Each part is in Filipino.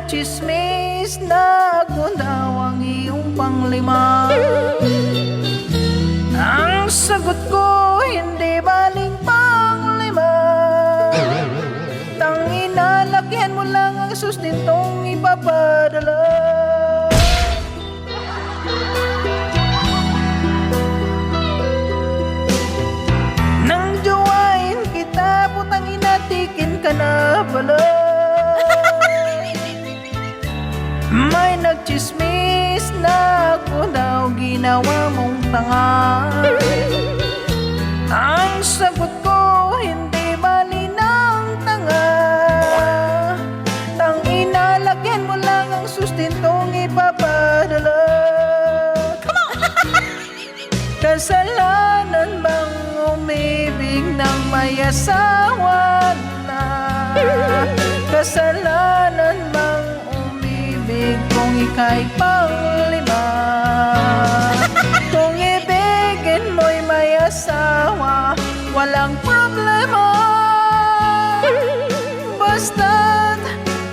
nagchismis na ako daw ang iyong panglima. Ang sagot ko, hindi baling panglima. Tangina, lakihan mo lang ang sustentong ipapadala. Nang jowain kita, putang inatikin ka na pala. May nagchismis na ako daw ginawa mong tanga. Ang sagot ko, hindi bali ng tanga. Tangina, lagyan mo lang ang sustentong ipapadala. Kasalanan bang umibig ng may asawa na? Kasalanan bang umibig kung ika'y panglima? Kung ibigin mo'y may asawa, walang problema. Basta't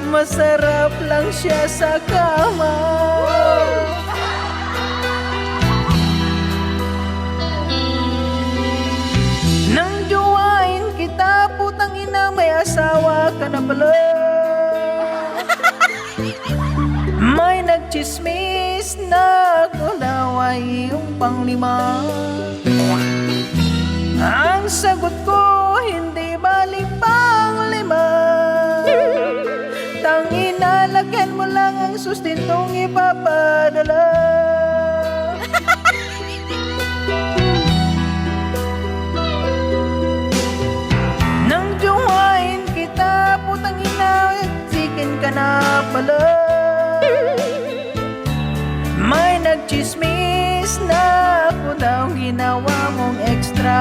masarap lang siya sa kama. Nang jowain kita, putang ina, may asawa ka na pala. May nagchismis na ako daw ay iyong panglima. Ang sagot ko, hindi bali panglima. Tangina, lagyan mo lang ang sustentong ipapadala. Nang jowain kita, putang ina, sikin ka na pala. May nagchismis na ako daw ginawa mong extra.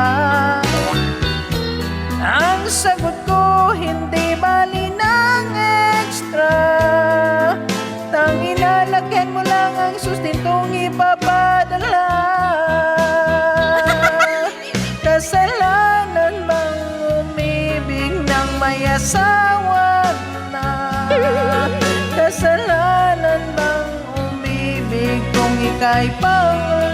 Ang sagot ko, hindi bali ng extra. Tangina, lagyan mo lang ang sustentong ipapadala. Kasalanan bang umibig ng may asawa na? Kasalanan bang umibig kung ika'y panglima?